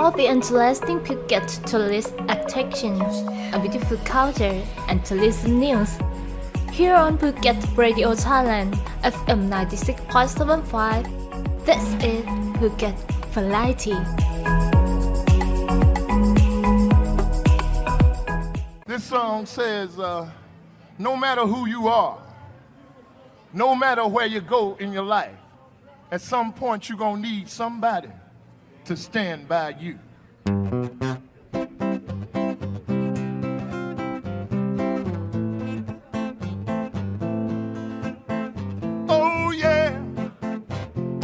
all the interesting Phuket tourist attractions, a beautiful culture, and tourism news. Here on Phuket Radio Thailand, FM 96.75. This is Phuket Variety. This song says, no matter who you are, no matter where you go in your life, at some point you're going to need somebody to stand by you. Oh yeah,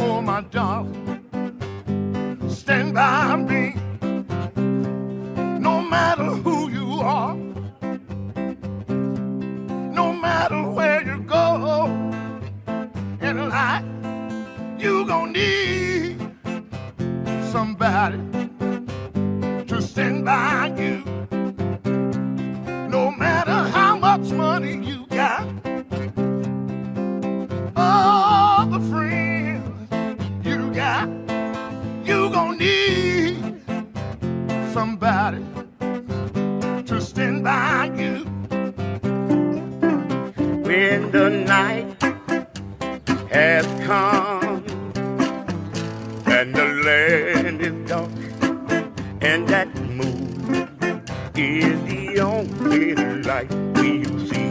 oh my darling, stand by me. No matter who you are, no matter where you go in life, you gon' need somebody to stand by you. No matter how much money you got, all the friends you got, you gon' need somebody to stand by you. When the night has come and the land is dark and that moon is the only light we'll see.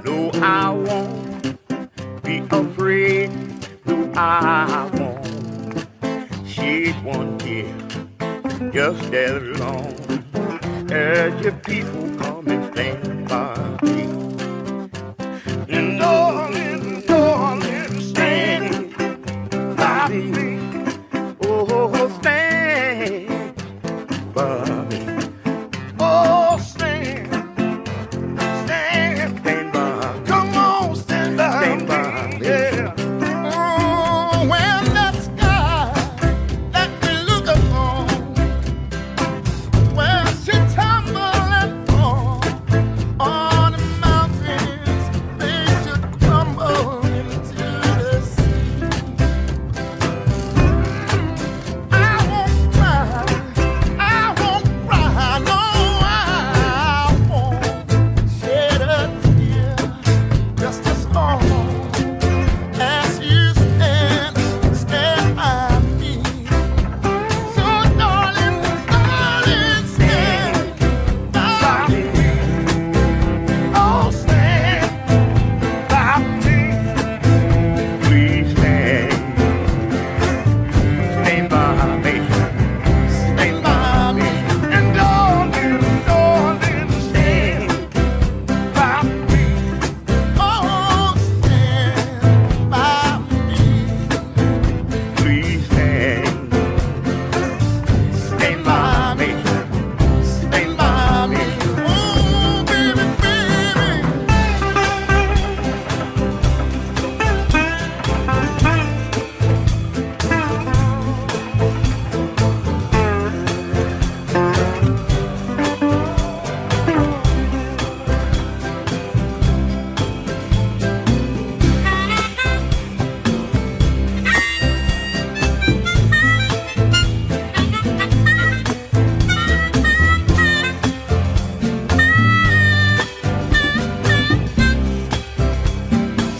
No, I won't be afraid. No, I won't shed one tear just as long as your people come and stand by me. And darling, darling, stand by me. Oh, stand by me. Oh, stand, stand, Stand by me. come on, stand by Stand me. by me. Yeah. Oh, when that sky that we look upon, when she tumble and fall on the mountains, they should crumble into the sea. I won't cry, no, I won't shed a tear, just as long as you stand by me. So darling, darling, stand by me. Oh, stand by me. Please stand. Stand by me. Stand by me. And darling, darling, stand by me. Oh, stand by me. Please stand. Stand by me. Stand by me. Oh, baby, baby.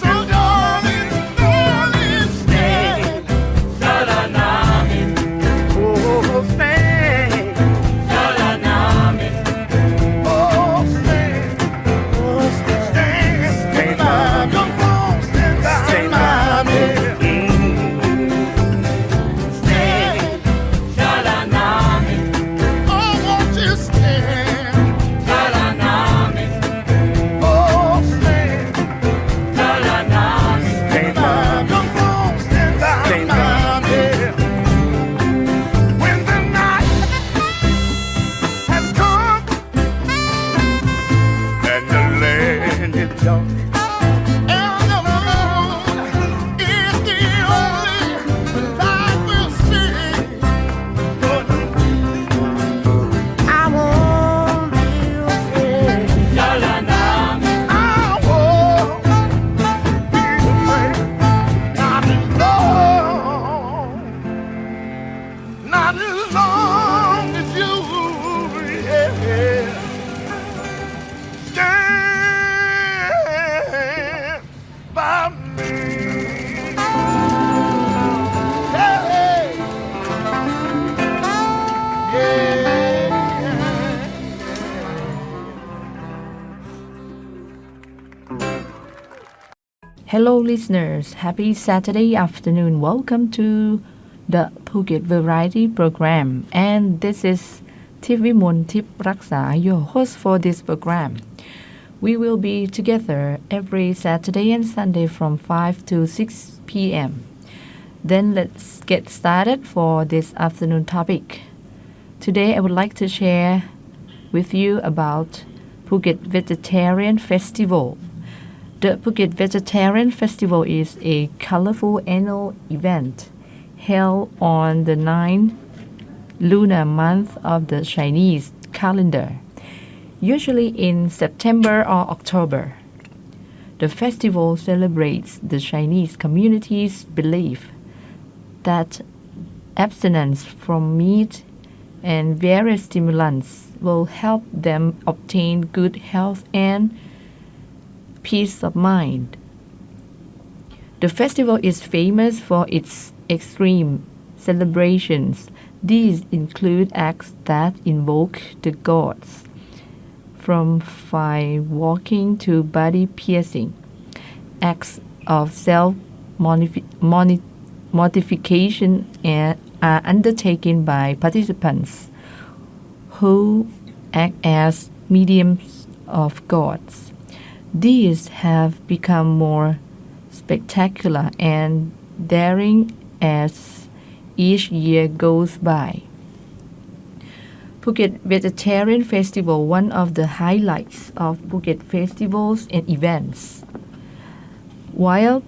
So darling, darling, stand. Oh, stand. Oh, stand. Stand by me. Come on, stand by me. Stand. Oh, won't you stand? Oh, stand. Stand by me. Come on, stand by me. When the night has come And the land is dark. and the moon is the only light we'll see, I won't be afraid. I won't be afraid. Not as long Hello, listeners. Happy Saturday afternoon. Welcome to the Phuket Variety Program. And this is Tipwimon Tipraksa, your host for this program. We will be together every Saturday and Sunday from 5 to 6 p.m. Then let's get started for this afternoon topic. Today I would like to share with you about Phuket Vegetarian Festival. The Phuket Vegetarian Festival is a colorful annual event held on the 9th lunar month of the Chinese calendar, usually in September or October. The festival celebrates the Chinese community's belief that abstinence from meat and various stimulants will help them obtain good health and peace of mind. The festival is famous for its extreme celebrations. These include acts that invoke the gods, from fire walking to body piercing. Acts of self-mortification are undertaken by participants who act as mediums of gods. These have become more spectacular and daring as each year goes by. Phuket Vegetarian Festival, one of the highlights of Phuket festivals and events. While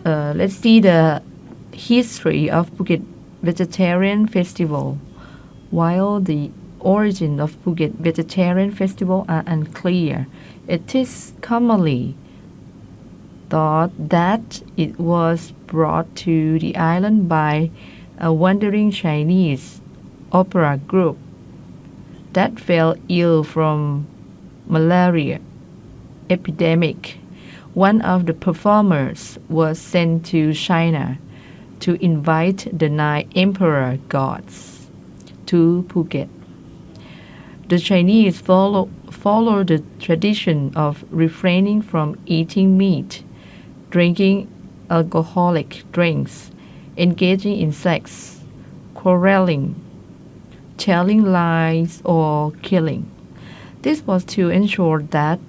let's see the history of Phuket Vegetarian Festival. While the origin of Phuket Vegetarian Festival are unclear, it is commonly thought that it was brought to the island by a wandering Chinese opera group that fell ill from malaria epidemic. One of the performers was sent to China to invite the 9 emperor gods to Phuket. The Chinese follow the tradition of refraining from eating meat, drinking alcoholic drinks, engaging in sex, quarreling, telling lies, or killing. This was to ensure the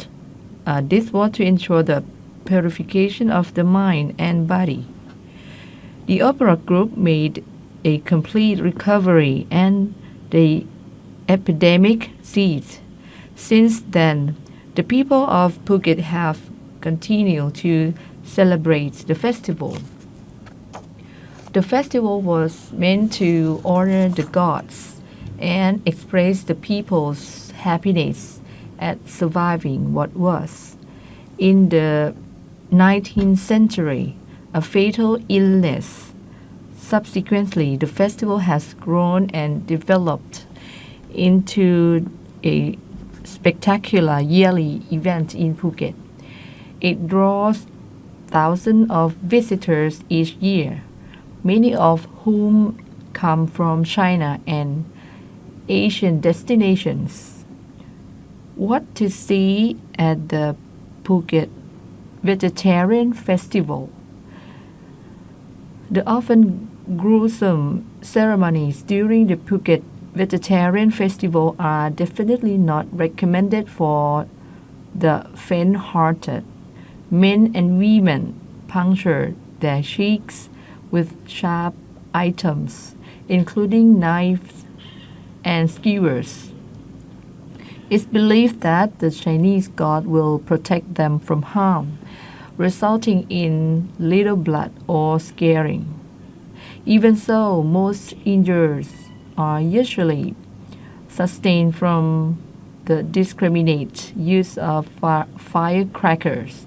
purification of the mind and body. The opera group made a complete recovery and the epidemic ceased. Since then, the people of Phuket have continued to celebrate the festival. The festival was meant to honor the gods and express the people's happiness at surviving what was. In the 19th century, a fatal illness. Subsequently, the festival has grown and developed into a spectacular yearly event in Phuket. It draws thousands of visitors each year, many of whom come from China and Asian destinations. What to see at the Phuket Vegetarian Festival? The often gruesome ceremonies during the Phuket Vegetarian Festival are definitely not recommended for the faint-hearted. Men and women puncture their cheeks with sharp items, including knives and skewers. It's believed that the Chinese god will protect them from harm, resulting in little blood or scarring. Even so, most injuries are usually sustained from the discriminate use of firecrackers.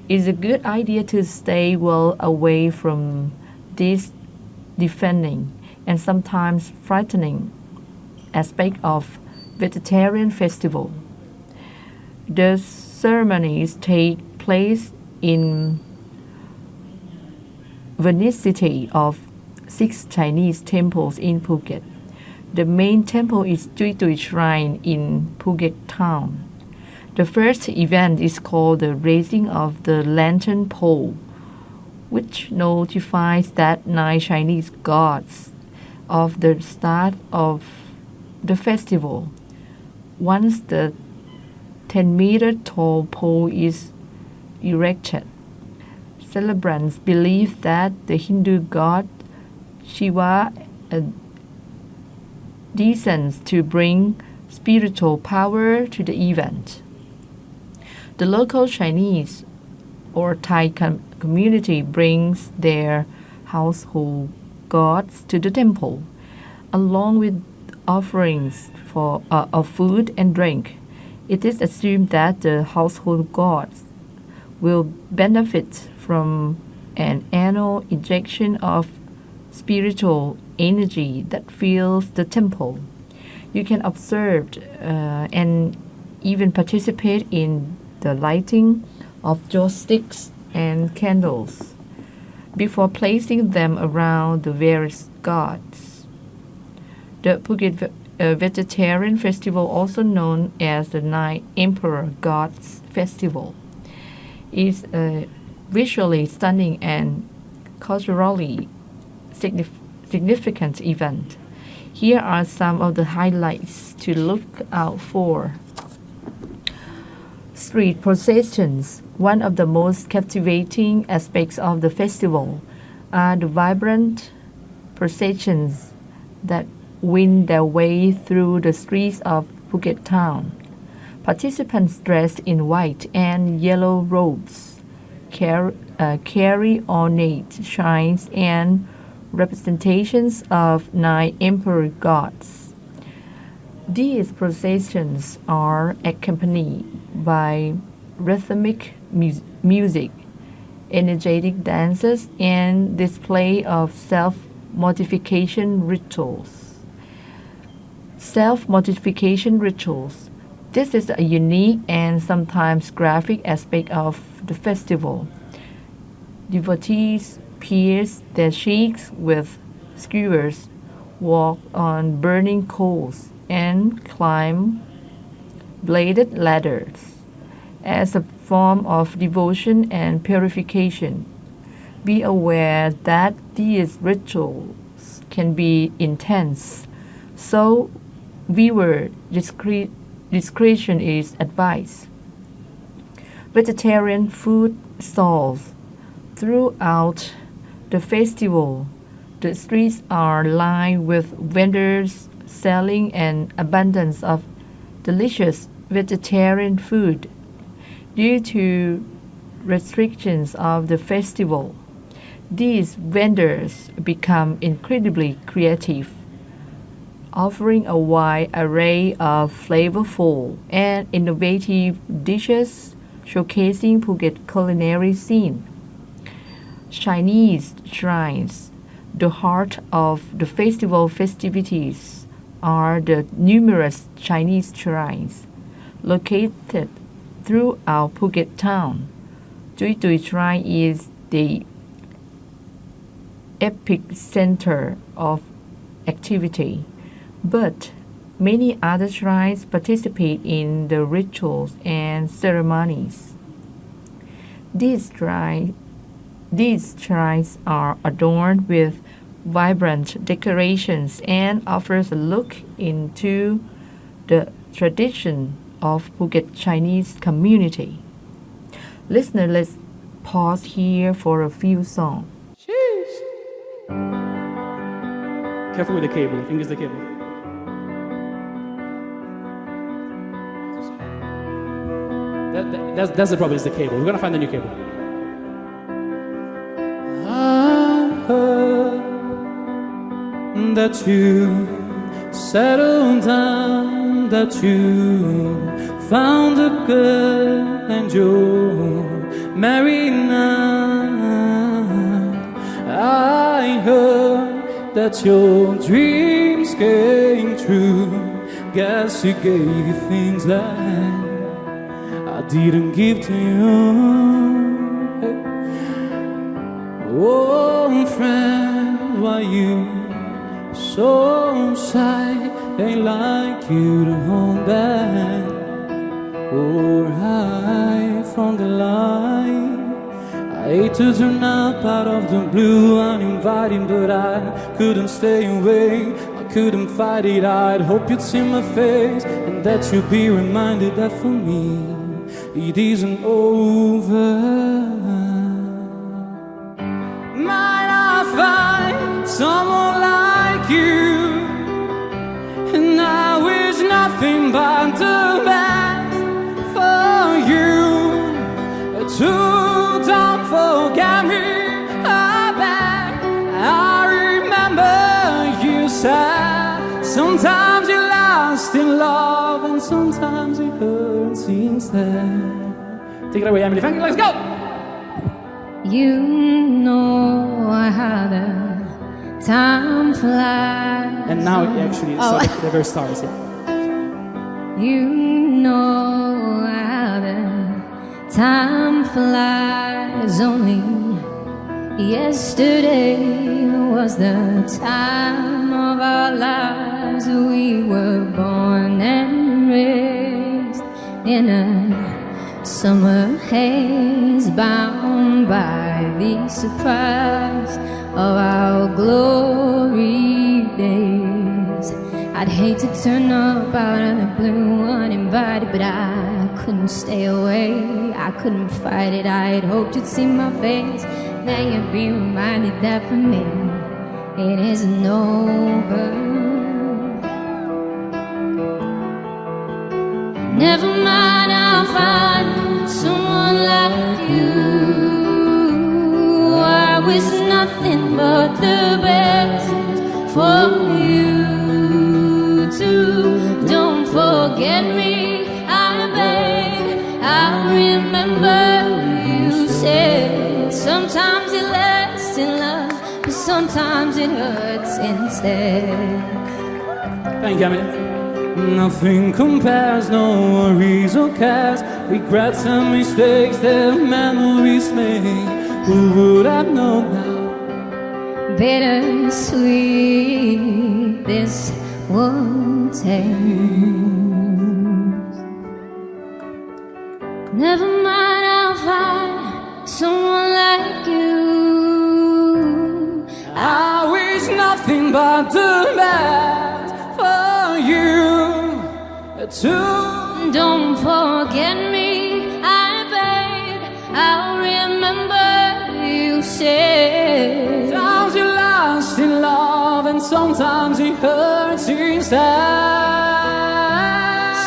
It's a good idea to stay well away from this deafening and sometimes frightening aspect of vegetarian festival. The ceremonies take place in vicinity of 6 Chinese temples in Phuket. The main temple is Tui Tui Shrine in Phuket town. The first event is called the raising of the lantern pole, which notifies that 9 Chinese gods of the start of the festival. Once the 10-meter tall pole is erected, celebrants believe that the Hindu god Shiva descends to bring spiritual power to the event. The local Chinese or Thai community brings their household gods to the temple, along with offerings of food and drink. It is assumed that the household gods will benefit from an annual injection of spiritual energy that fills the temple. You can observe and even participate in the lighting of joss sticks and candles before placing them around the various gods. The Phuket Vegetarian Festival, also known as the 9 Emperor Gods Festival, is a visually stunning and culturally significant event. Here are some of the highlights to look out for. Street processions. One of the most captivating aspects of the festival are the vibrant processions that wind their way through the streets of Phuket town. Participants dressed in white and yellow robes carry ornate shrines and representations of 9 emperor gods. These processions are accompanied by rhythmic music, energetic dances, and display of self-mortification rituals. Self-mortification rituals. This is a unique and sometimes graphic aspect of the festival. Devotees pierce their cheeks with skewers, walk on burning coals, and climb bladed ladders as a form of devotion and purification. Be aware that these rituals can be intense, so viewer discretion is advised. Vegetarian food stalls. Throughout the festival, the streets are lined with vendors selling an abundance of delicious vegetarian food. Due to restrictions of the festival, these vendors become incredibly creative, offering a wide array of flavorful and innovative dishes showcasing Phuket culinary scene. Chinese shrines. The heart of the festival festivities are the numerous Chinese shrines located throughout Phuket town. Tui Tui Shrine is the epicenter of activity, but many other shrines participate in the rituals and ceremonies. These shrines are adorned with vibrant decorations and offers a look into the tradition of Phuket Chinese community. Listener, let's pause here for a few songs. Careful with the cable, fingers the cable. That's the problem, is the cable. We're gonna find a new cable. I heard that you settled down, that you found a girl and you're married now. I heard that your dreams came true. Guess he gave you things that I didn't give to you. Oh, friend, why you so shy? Ain't like you to hold back. or hide from the light. I hate to turn up out of the blue uninvited, but I couldn't stay away. I couldn't fight it. I'd hope you'd see my face and that you'd be reminded that for me it isn't over. Might I find someone like you? And I wish nothing but the best for you. To don't forget me, I beg. I remember you said sometimes you're lost in love and sometimes it hurts instead. Take it away, Emily. Thank you. Let's go. You know how the time flies. And now it actually the verse starts. Yeah. You know how the time flies. Only yesterday was the time of our lives. We were born and raised in a summer haze, bound by the surprise of our glory days. I'd hate to turn up out of the blue uninvited, but I couldn't stay away. I couldn't fight it. I'd hoped you'd see my face. Now you'd be reminded that for me it isn't over. Never mind, I'll find someone like you. I wish nothing but the best for you too. Don't forget me, I beg. I remember you said sometimes it lasts in love, but sometimes it hurts instead. Thank you, Emily. Nothing compares, no worries or cares, regrets and mistakes that memories make. Who would have known now? Bittersweet this would taste. Never mind, I'll find someone like you. I wish nothing but the best for you too. Don't forget me, I beg. I'll remember you said Sometimes you're lost in love and sometimes it hurts instead.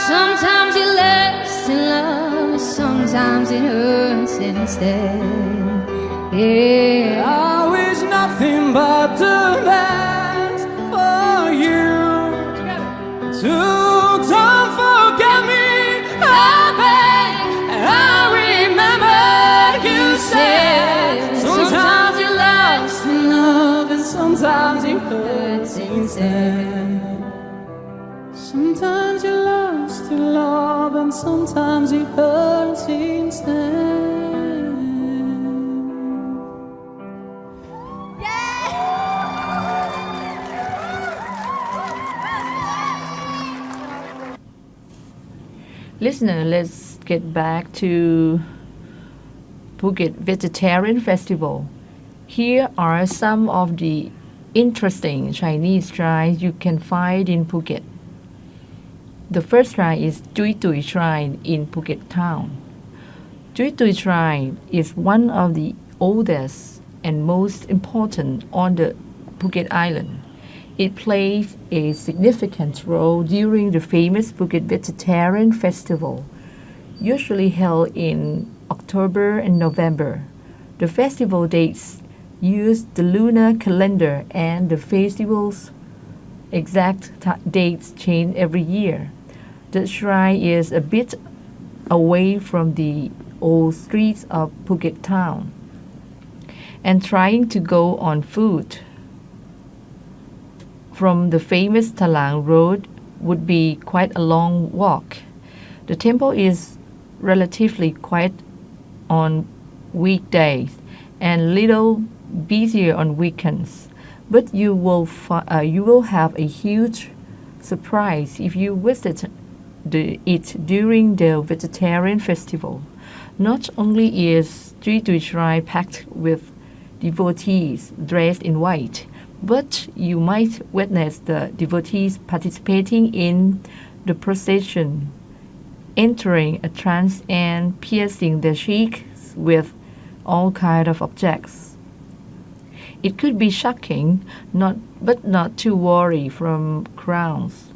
sometimes you're lost in love, sometimes it hurts instead. Yeah, I wish nothing but the best for you. So don't forget me, I beg. I remember you said sometimes you're lost in love and sometimes it hurts instead. Sometimes you're lost in love and sometimes it hurts instead. Listener, let's get back to Phuket Vegetarian Festival. Here are some of the interesting Chinese shrines you can find in Phuket. The first shrine is Tui Tui Shrine in Phuket town. Tui Tui Shrine is one of the oldest and most important on the Phuket Island. It plays a significant role during the famous Phuket Vegetarian Festival, usually held in October and November. The festival dates use the lunar calendar and the festival's exact dates change every year. The shrine is a bit away from the old streets of Phuket town, and trying to go on foot from the famous Talang Road would be quite a long walk. The temple is relatively quiet on weekdays and little busier on weekends, but you will have a huge surprise if you visit it during the vegetarian festival. Not only is street to shrine packed with devotees dressed in white, but you might witness the devotees participating in the procession, entering a trance and piercing their cheeks with all kinds of objects. It could be shocking, but not to worry from crowns,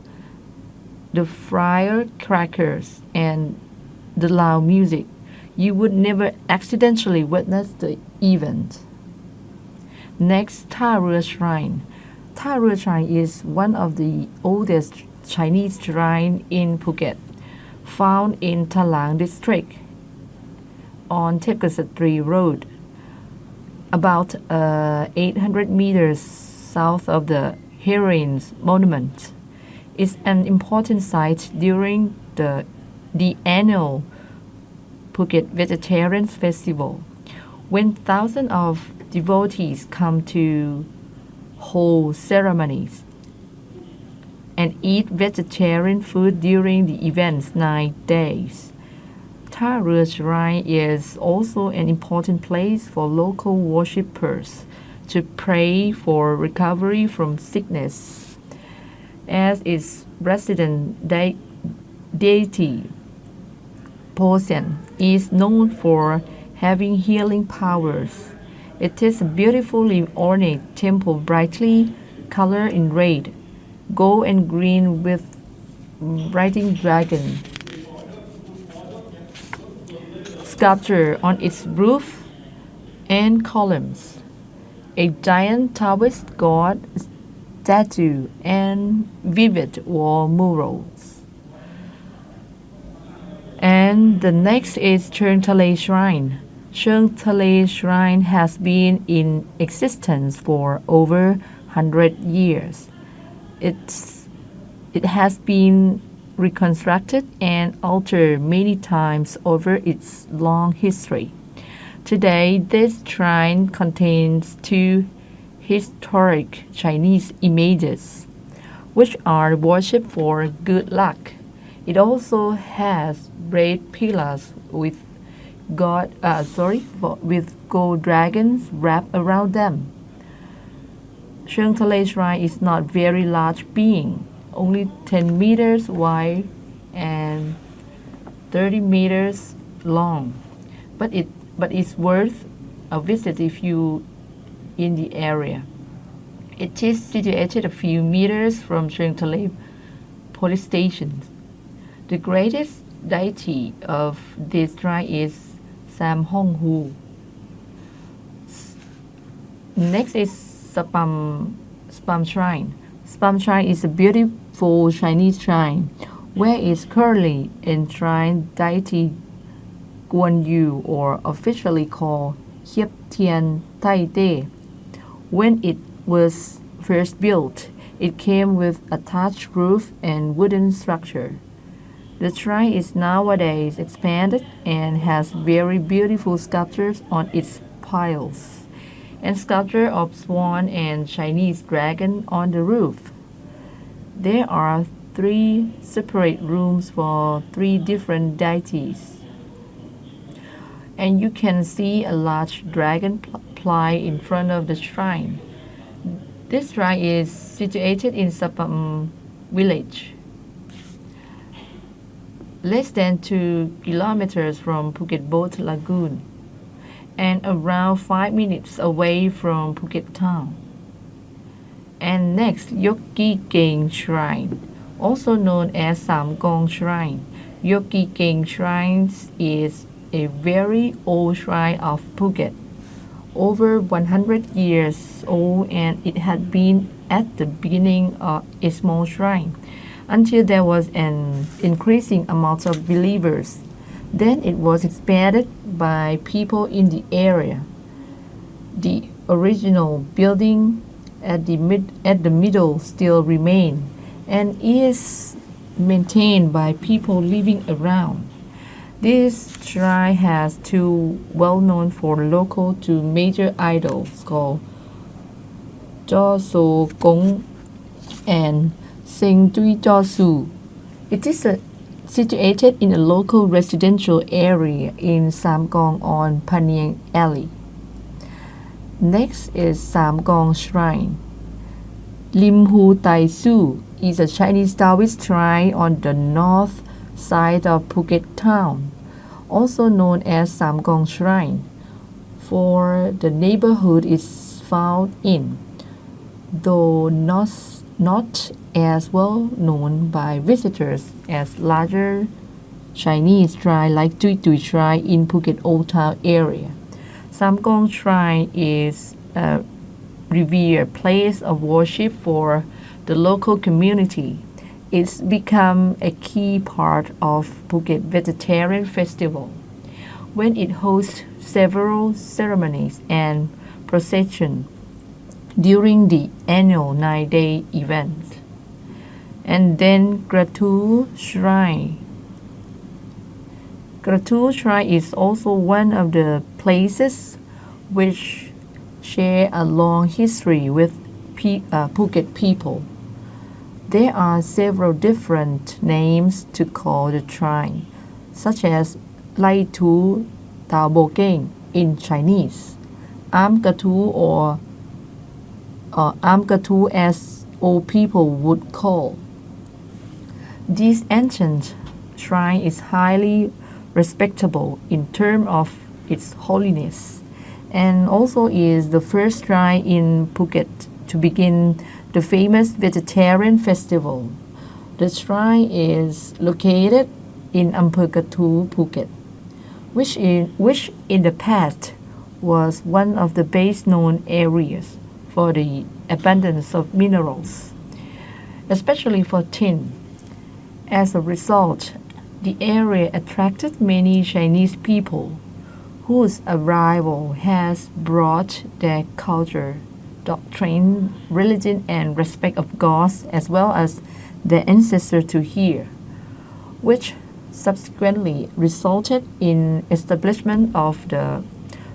the firecrackers, and the loud music. You would never accidentally witness the event. Next, Ta Shrine. Ta Shrine is one of the oldest Chinese shrines in Phuket, found in Talang district on Tipraksa Road, about 800 meters south of the Heroines Monument. It's an important site during the annual Phuket Vegetarian Festival, when thousands of devotees come to hold ceremonies and eat vegetarian food during the event's 9 days. Ta Shrine is also an important place for local worshippers to pray for recovery from sickness, as its resident deity Posen is known for having healing powers. It is a beautifully ornate temple brightly colored in red, gold and green with riding dragon sculpture on its roof and columns, a giant Taoist god statue, and vivid wall murals. And the next is Cheung Tale Shrine. Cheung Tale Shrine has been in existence for over 100 years. It has been reconstructed and altered many times over its long history. Today, this shrine contains 2 historic Chinese images, which are worshipped for good luck. It also has red pillars with gold dragons wrapped around them. Cheung Tale Shrine is not very large being, only 10 meters wide and 30 meters long, but it's worth a visit if you in the area. It is situated a few meters from Cheung Tale police station. The greatest deity of this shrine is Sam Hong Hu. Next is Spam Shrine. Spam Shrine is a beautiful Chinese shrine where is currently enshrined deity Guan Yu, or officially called Hiep Tian Tai Te. When it was first built, it came with a thatched roof and wooden structure. The shrine is nowadays expanded and has very beautiful sculptures on its piles, and sculpture of swan and Chinese dragon on the roof. There are 3 separate rooms for 3 different deities, and you can see a large dragon fly in front of the shrine. This shrine is situated in Sapam village, less than 2 kilometers from Phuket Boat Lagoon, and around 5 minutes away from Phuket town. And next, Yogi Keng Shrine, also known as Sam Gong Shrine. Yogi Keng Shrine is a very old shrine of Phuket, over 100 years old, and it had been at the beginning a small shrine until there was an increasing amount of believers. Then it was expanded by people in the area. The original building at the middle still remain and is maintained by people living around. This shrine has 2 well-known for local to major idols called Jo So Gong and Sing Dui Jo Su. It is a situated in a local residential area in Samgong on Paniang Alley. Next is Samgong Shrine. Lim Hu Tai Su is a Chinese Taoist shrine on the north side of Phuket town, also known as Samgong Shrine, for the neighborhood is found in, though not as well known by visitors as larger Chinese shrine like Tui Tui Shrine in Phuket Old Town area. Samgong Shrine is a revered place of worship for the local community. It's become a key part of Phuket Vegetarian Festival, when it hosts several ceremonies and processions during the annual 9-day event. And then Gratu Shrine. Gratu Shrine is also one of the places which share a long history with Phuket people. There are several different names to call the shrine, such as Lai Tu Tao Bo Keng in Chinese, Am Gatu or Am Gatu as old people would call. This ancient shrine is highly respectable in terms of its holiness, and also is the first shrine in Phuket to begin the famous vegetarian festival. The shrine is located in Ampere Katu, Phuket, which in the past was one of the best known areas for the abundance of minerals, especially for tin. As a result, the area attracted many Chinese people whose arrival has brought their culture, doctrine, religion, and respect of gods as well as their ancestors to here, which subsequently resulted in establishment of the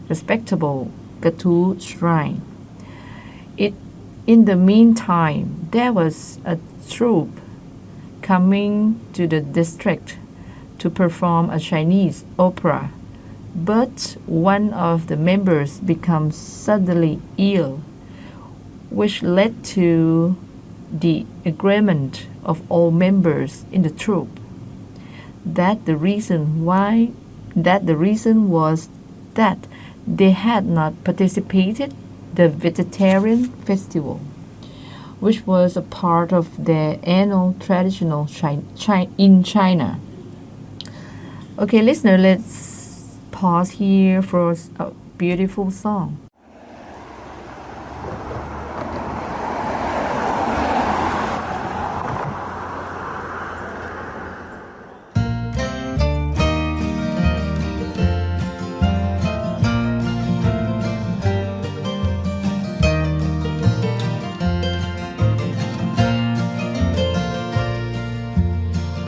respectable Gatu Shrine. In the meantime, there was a troupe coming to the district to perform a Chinese opera, but one of the members became suddenly ill, which led to the agreement of all members in the troupe that the reason was that they had not participated the vegetarian festival, which was a part of their annual traditional in China. Okay, listener, let's pause here for a beautiful song.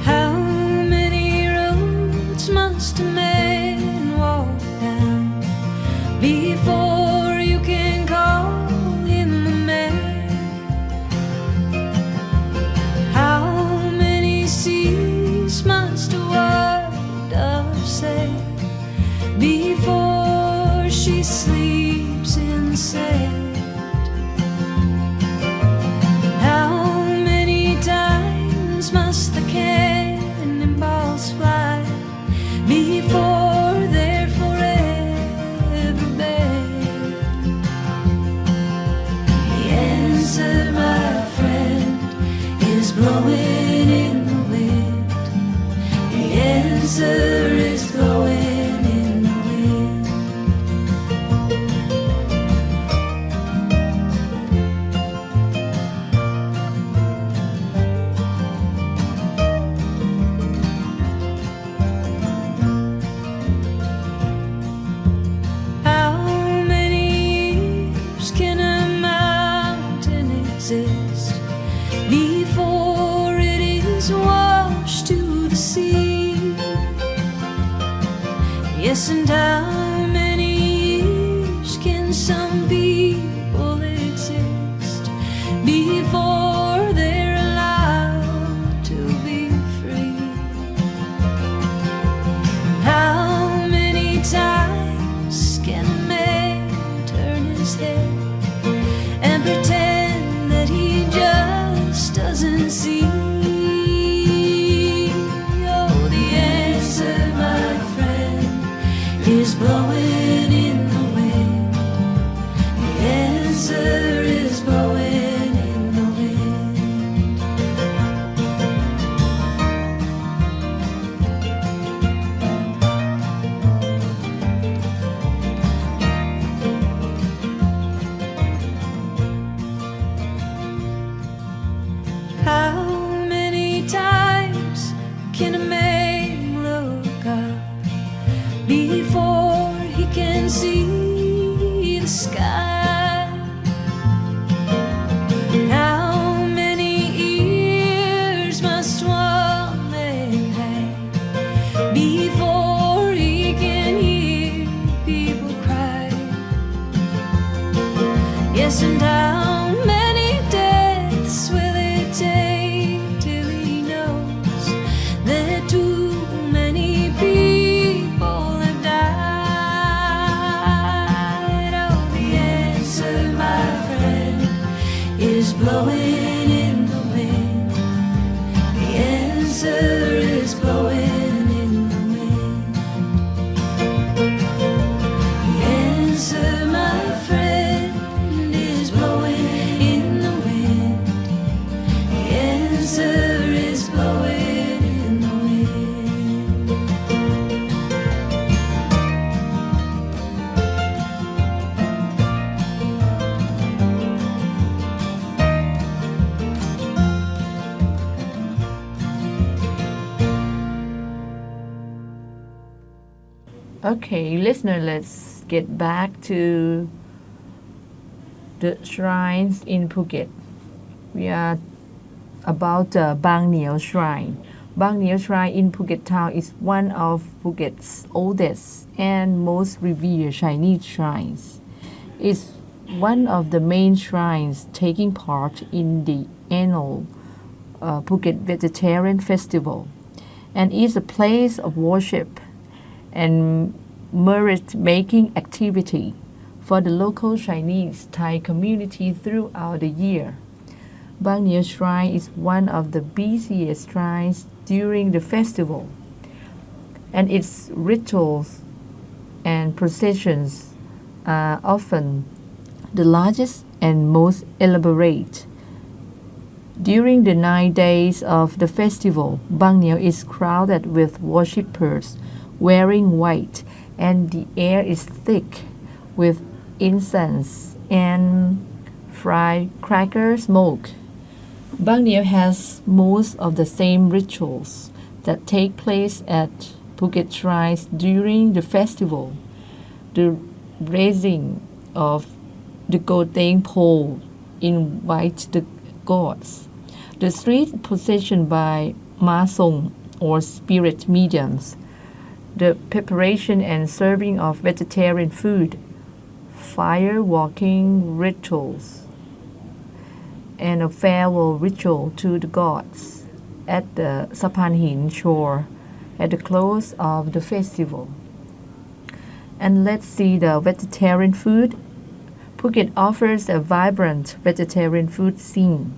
How many roads must a man walk down before you can call him a man? How many seas must a white dove sail before she sleeps in sand? How many times must the cannonballs fly before they're forever banned? The answer, my friend, is blowing in the wind. The answer is blowing in the wind. How many years can a mountain exist before it is washed to the sea? Yes, and how many years can some people exist before they're allowed to be free? see the sky. How many ears must one man have before he can hear people cry? Yes, and how many deaths will it take till he knows that too many people have died? Oh, the answer, my friend, is blowing in the wind. The answer is blowing in the wind. The answer, my friend, is blowing in the wind. The answer is blowing in the wind. Okay, listener, let's get back to the shrines in Phuket. We are about the Bang Nieo Shrine. Bang Nieo Shrine in Phuket town is one of Phuket's oldest and most revered Chinese shrines. It's one of the main shrines taking part in the annual Phuket Vegetarian Festival, and is a place of worship and merit-making activity for the local Chinese Thai community throughout the year. Bang Nieo Shrine is one of the busiest shrines during the festival, and its rituals and processions are often the largest and most elaborate. During the 9 days of the festival, Bang Nieo is crowded with worshippers wearing white, and the air is thick with incense and firecracker smoke. Bang Nieo has most of the same rituals that take place at Phuket shrines during the festival. The raising of the golden pole invites the gods. The street procession by Ma Song or spirit mediums. The preparation and serving of vegetarian food, fire walking rituals, and a farewell ritual to the gods at the Sapan Hin shore at the close of the festival. And let's see the vegetarian food. Phuket offers a vibrant vegetarian food scene,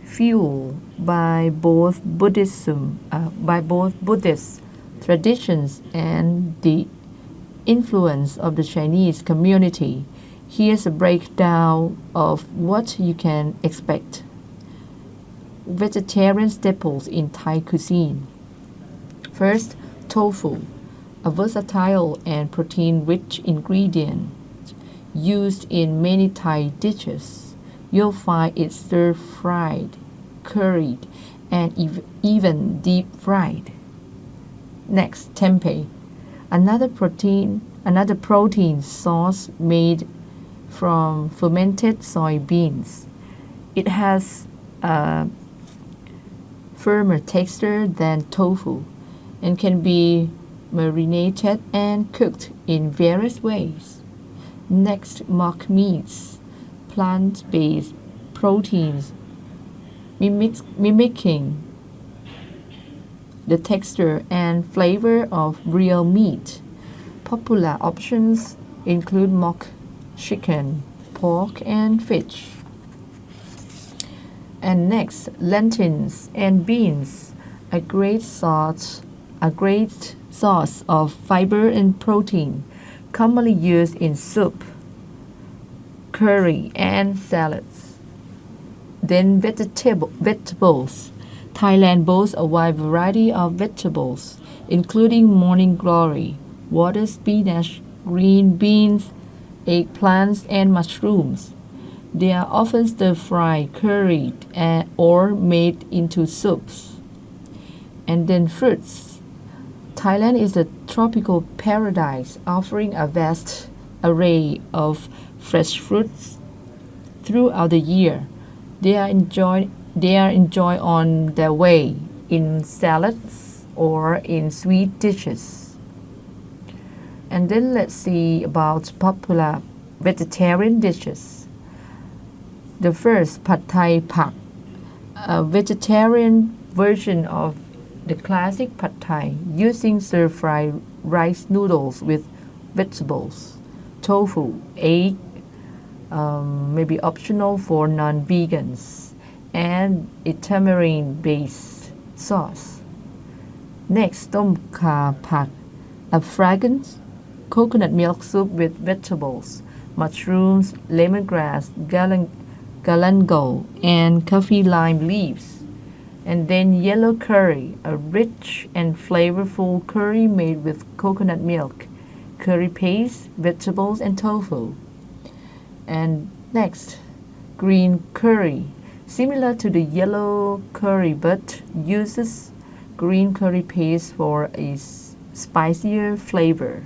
fueled by both Buddhist traditions and the influence of the Chinese community. Here's a breakdown of what you can expect. Vegetarian staples in Thai cuisine. First, tofu, a versatile and protein-rich ingredient used in many Thai dishes. You'll find it stir-fried, curried, and even deep-fried. Next, tempeh, another protein sauce made from fermented soybeans. It has a firmer texture than tofu and can be marinated and cooked in various ways. Next, mock meats, plant-based proteins mimicking the texture and flavor of real meat. Popular options include mock chicken, pork, and fish. And next, lentils and beans, a great source of fiber and protein, commonly used in soup, curry, and salads. Then vegetables. Thailand boasts a wide variety of vegetables, including morning glory, water spinach, green beans, eggplants, and mushrooms. They are often stir-fried, curried, or made into soups. And then fruits. Thailand is a tropical paradise offering a vast array of fresh fruits throughout the year. They are enjoyed on their way in salads or in sweet dishes. And then let's see about popular vegetarian dishes. The first, Pad Thai Pak, a vegetarian version of the classic Pad Thai using stir-fry rice noodles with vegetables, tofu, egg, maybe optional for non-vegans, and a tamarind-based sauce. Next, Tom Kha Pak, a fragrant coconut milk soup with vegetables, mushrooms, lemongrass, galangal, and coffee lime leaves. And then yellow curry, a rich and flavorful curry made with coconut milk, curry paste, vegetables, and tofu. And next, green curry, similar to the yellow curry but uses green curry paste for a spicier flavor.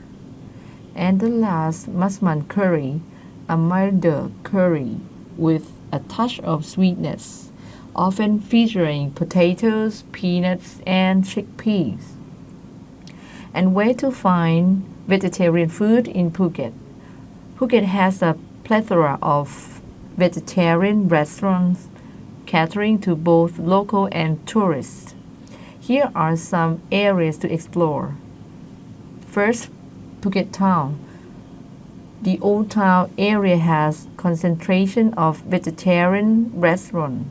And the last, masman curry, a milder curry with a touch of sweetness, often featuring potatoes, peanuts, and chickpeas. And where to find vegetarian food in Phuket? Phuket has a plethora of vegetarian restaurants catering to both local and tourists. Here are some areas to explore. First, Phuket Town. The Old Town area has concentration of vegetarian restaurants,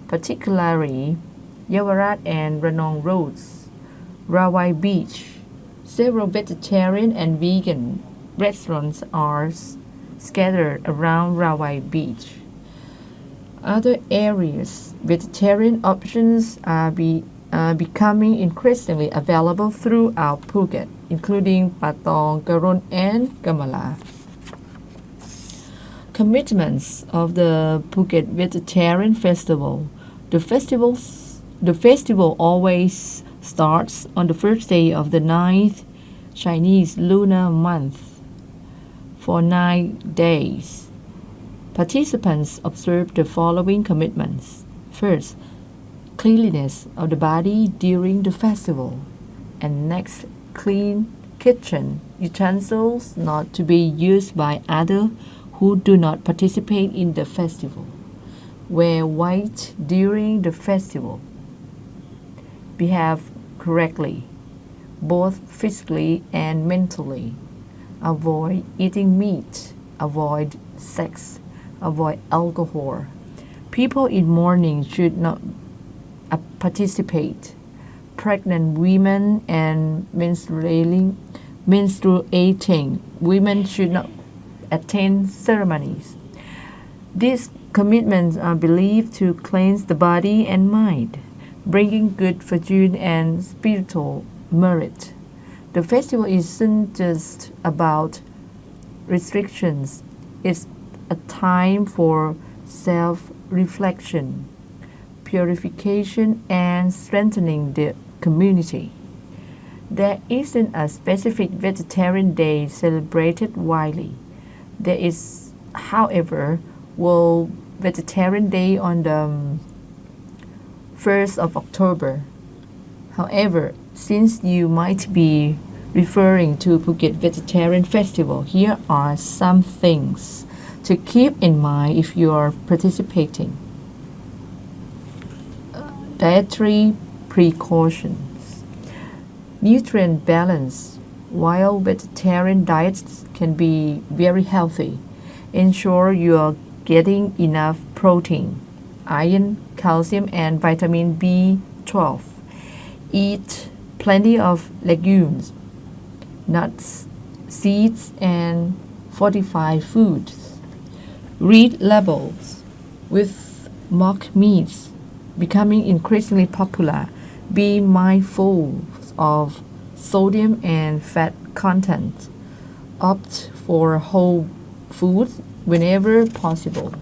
particularly Yawarat and Ranong roads. Rawai Beach. Several vegetarian and vegan restaurants are scattered around Rawai Beach. Other areas, vegetarian options are becoming increasingly available throughout Phuket, including Patong, Karon, and Gamala. Commitments of the Phuket Vegetarian Festival. The festival always starts on the first day of the 9th Chinese lunar month for 9 days. Participants observe the following commitments. First, cleanliness of the body during the festival. And next, clean kitchen utensils not to be used by others who do not participate in the festival. Wear white during the festival. Behave correctly, both physically and mentally. Avoid eating meat. Avoid sex. Avoid alcohol. People in mourning should not participate. Pregnant women and menstruating women should not attend ceremonies. These commitments are believed to cleanse the body and mind, bringing good fortune and spiritual merit. The festival isn't just about restrictions, it's a time for self-reflection, purification, and strengthening the community. There isn't a specific vegetarian day celebrated widely. There is, however, World Vegetarian Day on the 1st of October. However, since you might be referring to Phuket Vegetarian Festival, here are some things to keep in mind if you are participating. Dietary precautions. Nutrient balance. While vegetarian diets can be very healthy, ensure you are getting enough protein, iron, calcium, and vitamin B12. Eat plenty of legumes, nuts, seeds, and fortified foods. Read labels. With mock meats becoming increasingly popular, be mindful of sodium and fat content. Opt for whole foods whenever possible.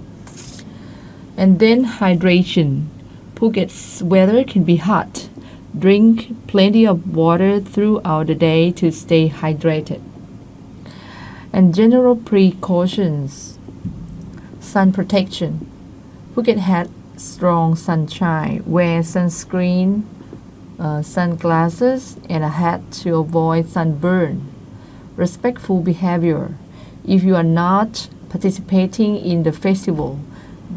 And then hydration. Phuket's weather can be hot. Drink plenty of water throughout the day to stay hydrated. And general precautions. Sun protection. Phuket had strong sunshine. Wear sunscreen, sunglasses, and a hat to avoid sunburn. Respectful behavior. If you are not participating in the festival,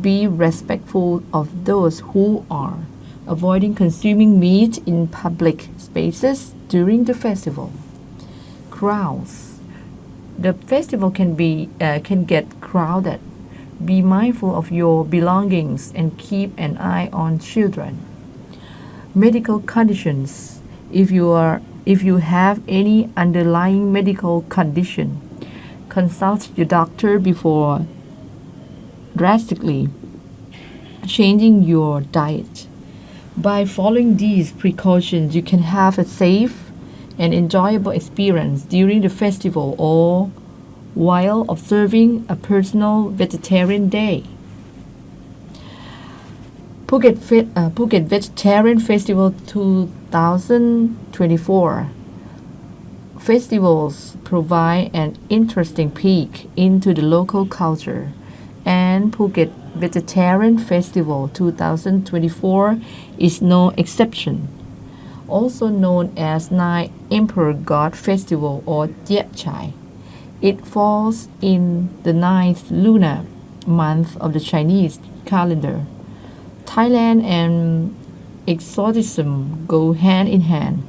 be respectful of those who are. Avoiding consuming meat in public spaces during the festival. Crowds. The festival can get crowded. Be mindful of your belongings and keep an eye on children. Medical conditions. If you have any underlying medical condition, consult your doctor before drastically changing your diet. By following these precautions, you can have a safe and enjoyable experience during the festival or while observing a personal vegetarian day. Phuket Vegetarian Festival 2024. Festivals provide an interesting peek into the local culture, and Phuket Vegetarian Festival 2024 is no exception. Also known as Nine Emperor God Festival or Tiet Chai. It falls in the 9th lunar month of the Chinese calendar. Thailand and exoticism go hand in hand,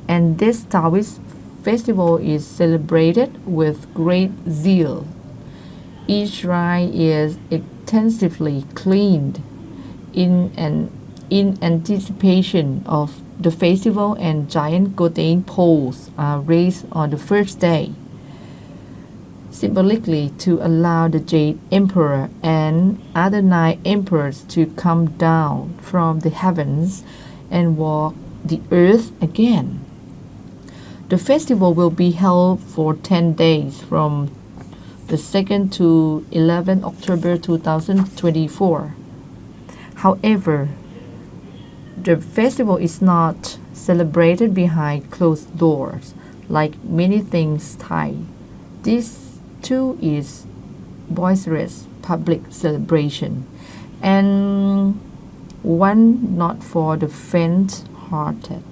and this Taoist festival is celebrated with great zeal. Each shrine is extensively cleaned in anticipation of the festival, and giant golden poles are raised on the first day, symbolically to allow the Jade Emperor and other 9 emperors to come down from the heavens and walk the earth again. The festival will be held for 10 days from the 2nd to 11th October 2024. However, the festival is not celebrated behind closed doors like many things Thai. This too is boisterous public celebration, and one not for the faint-hearted.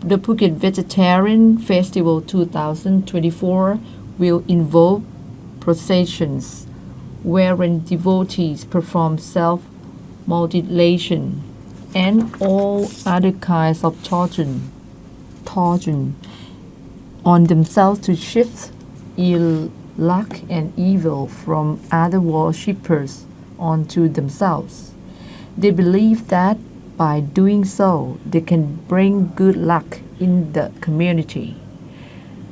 The Phuket Vegetarian Festival 2024 will involve processions wherein devotees perform self-mutilation and all other kinds of torture on themselves to shift ill luck and evil from other worshippers onto themselves. They believe that by doing so, they can bring good luck in the community.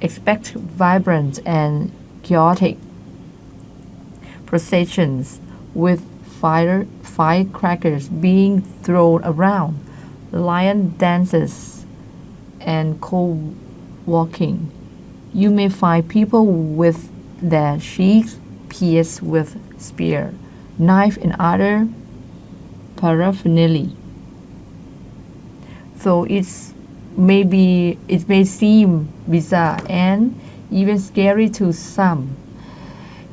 Expect vibrant and chaotic processions with firecrackers being thrown around, lion dances, and co-walking. You may find people with their cheeks pierced with spear, knife, and other paraphernalia. So it may seem bizarre and even scary to some,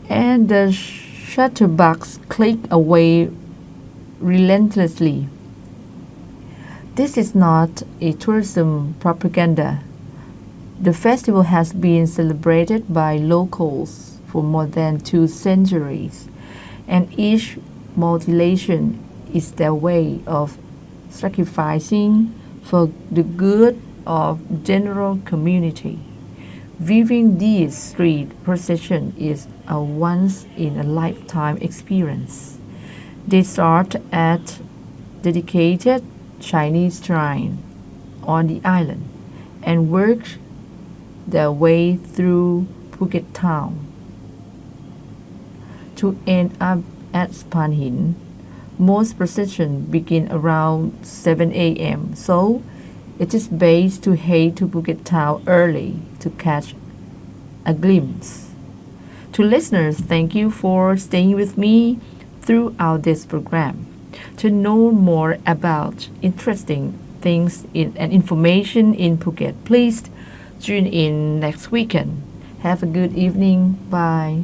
and the shutterbugs click away relentlessly. This is not a tourism propaganda. The festival has been celebrated by locals for more than 2 centuries, and each mutilation is their way of sacrificing for the good of general community. Viewing these street procession is a once-in-a-lifetime experience. They start at dedicated Chinese shrine on the island and work their way through Phuket town to end up at Span Hin. Most processions begin around 7 a.m. So it is best to head to Phuket town early to catch a glimpse. To listeners, thank you for staying with me throughout this program. To know more about interesting things and information in Phuket. Please tune in next weekend. Have a good evening. Bye.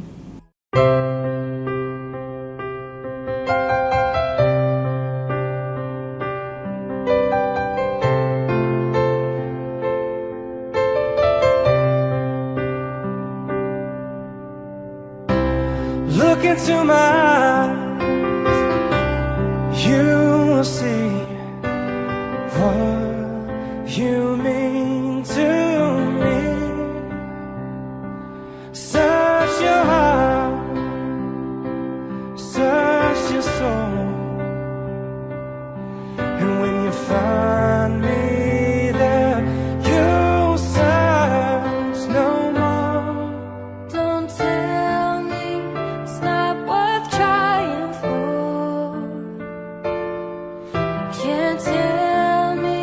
Look into my eyes, you will see what you mean to me. Search your heart, search your soul, and when you find me there, you'll search no more. Don't tell me it's not worth trying for. Can't tell me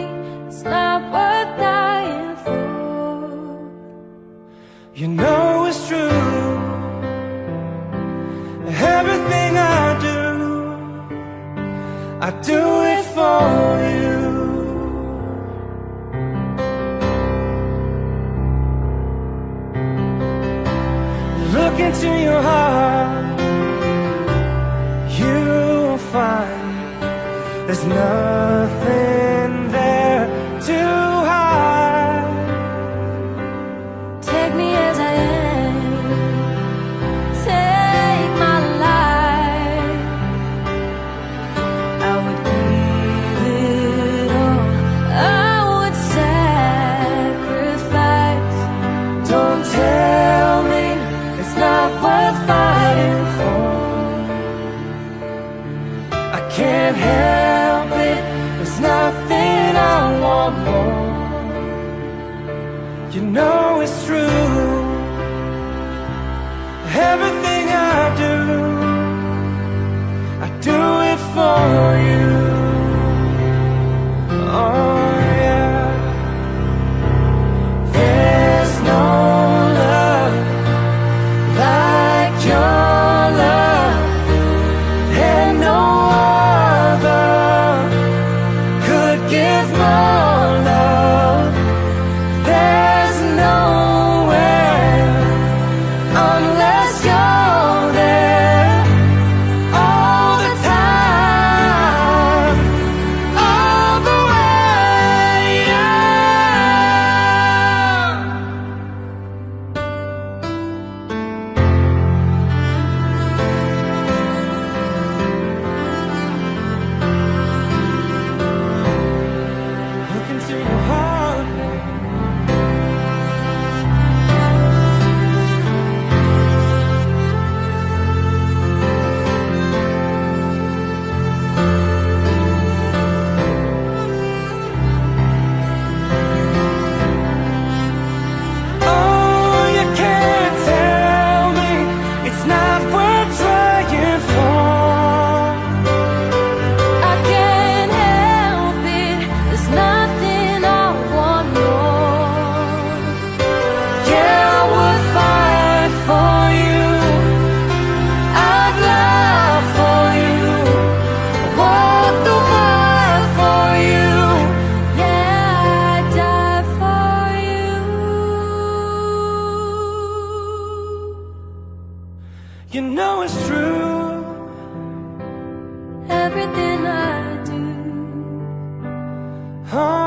it's not worth dying for. You know it's true. Everything I do it for you. Look into your heart, you'll find there's nothing there to hide. Take me as I am. Take my life. I would give it all. I would sacrifice. Don't tell me it's not worth fighting for. I can't help it, there's nothing I want more. You know it's true. Everything I do it for you. Oh yeah. There's no love like your love, and no other could give more love. There's nowhere unless you're there all the time, all the way. Yeah. Look into your heart. Oh, you can't tell me it's not worth trying for. I can't help it. There's nothing I want more. Yeah, I would fight for you. I'd love for you. Walk the world for you. Yeah, I'd die for you. You know it's true. Everything I do. Oh,